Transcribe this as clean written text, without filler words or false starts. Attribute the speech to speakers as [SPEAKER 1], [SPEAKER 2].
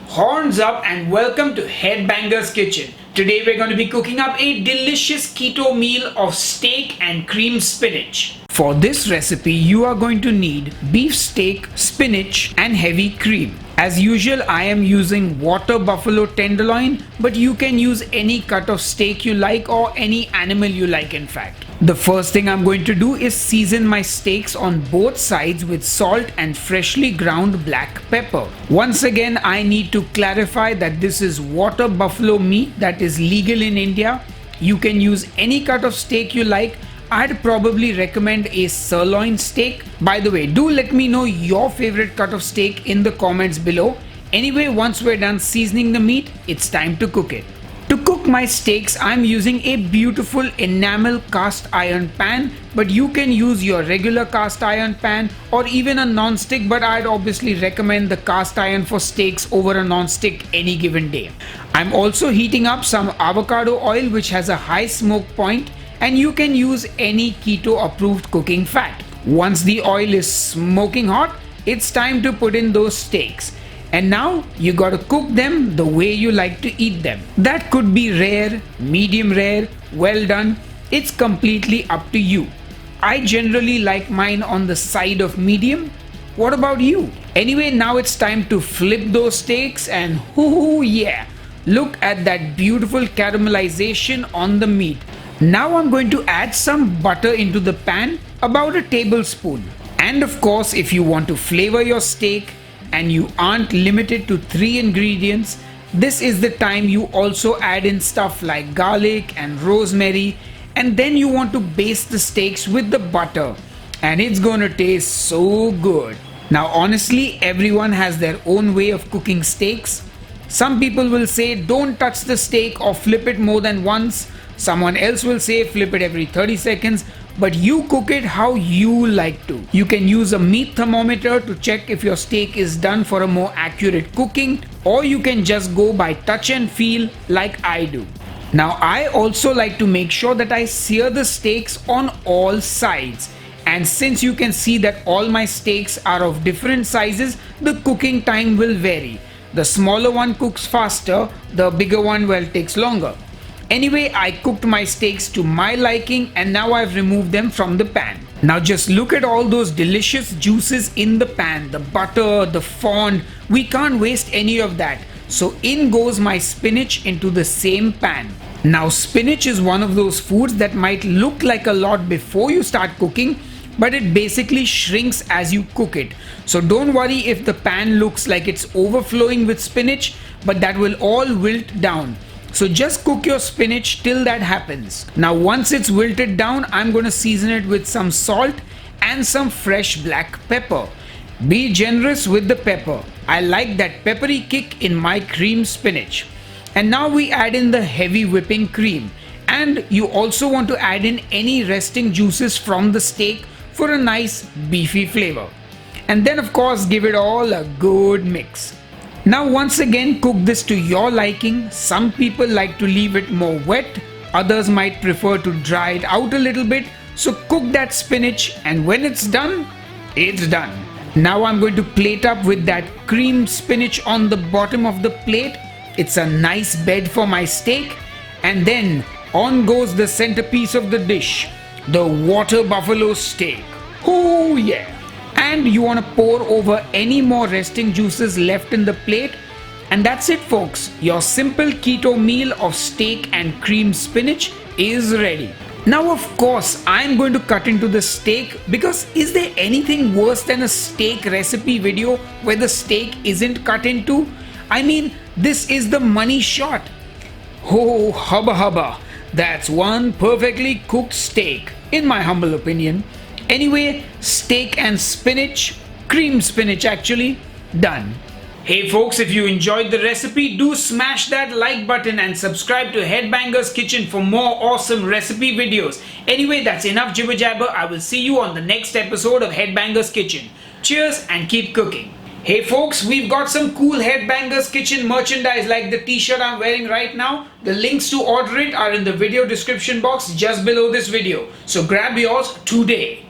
[SPEAKER 1] Horns up and welcome to Headbangers Kitchen. Today we're going to be cooking up a delicious keto meal of steak and cream spinach. For this recipe you are going to need beef steak, spinach and heavy cream. As usual I am using water buffalo tenderloin, but you can use any cut of steak you like or any animal you like in fact. The first thing I'm going to do is season my steaks on both sides with salt and freshly ground black pepper. Once again I need to clarify that this is water buffalo meat that is legal in India. You can use any cut of steak you like. I'd probably recommend a sirloin steak. By the way, do let me know your favorite cut of steak in the comments below. Anyway, once we're done seasoning the meat, it's time to cook it. To cook my steaks, I'm using a beautiful enamel cast iron pan, but you can use your regular cast iron pan or even a non-stick, but I'd obviously recommend the cast iron for steaks over a non-stick any given day. I'm also heating up some avocado oil which has a high smoke point, and you can use any keto approved cooking fat. Once the oil is smoking hot, it's time to put in those steaks. And now you gotta cook them the way you like to eat them. That could be rare, medium rare, well done. It's completely up to you. I generally like mine on the side of medium. What about you? Anyway, now it's time to flip those steaks and hoo yeah, look at that beautiful caramelization on the meat. Now I'm going to add some butter into the pan, about a tablespoon. And of course, if you want to flavor your steak and you aren't limited to 3 ingredients, this is the time you also add in stuff like garlic and rosemary, and then you want to baste the steaks with the butter and it's gonna taste so good. Now honestly, everyone has their own way of cooking steaks. Some people will say don't touch the steak or flip it more than once. Someone else will say flip it every 30 seconds, but you cook it how you like to. You can use a meat thermometer to check if your steak is done for a more accurate cooking, or you can just go by touch and feel like I do. Now I also like to make sure that I sear the steaks on all sides. And since you can see that all my steaks are of different sizes, the cooking time will vary. The smaller one cooks faster, the bigger one takes longer. Anyway, I cooked my steaks to my liking and now I've removed them from the pan. Now just look at all those delicious juices in the pan, the butter, the fond. We can't waste any of that. So in goes my spinach into the same pan. Now spinach is one of those foods that might look like a lot before you start cooking, but it basically shrinks as you cook it. So don't worry if the pan looks like it's overflowing with spinach, but that will all wilt down. So just cook your spinach till that happens. Now once it's wilted down, I'm going to season it with some salt and some fresh black pepper. Be generous with the pepper. I like that peppery kick in my cream spinach. And now we add in the heavy whipping cream. And you also want to add in any resting juices from the steak for a nice beefy flavor. And then of course give it all a good mix. Now once again cook this to your liking. Some people like to leave it more wet, others might prefer to dry it out a little bit. So cook that spinach and when it's done, it's done. Now I'm going to plate up with that cream spinach on the bottom of the plate. It's a nice bed for my steak. And then on goes the centerpiece of the dish, the water buffalo steak. Oh yeah! And you want to pour over any more resting juices left in the plate. And that's it folks, your simple keto meal of steak and cream spinach is ready. Now of course I'm going to cut into the steak, because is there anything worse than a steak recipe video where the steak isn't cut into? I mean, this is the money shot. Oh hubba hubba, that's one perfectly cooked steak in my humble opinion. Anyway, steak and spinach, cream spinach actually, done. Hey folks, if you enjoyed the recipe, do smash that like button and subscribe to Headbangers Kitchen for more awesome recipe videos. Anyway, that's enough jibber jabber. I will see you on the next episode of Headbangers Kitchen. Cheers and keep cooking. Hey folks, we've got some cool Headbangers Kitchen merchandise like the t-shirt I'm wearing right now. The links to order it are in the video description box just below this video. So grab yours today.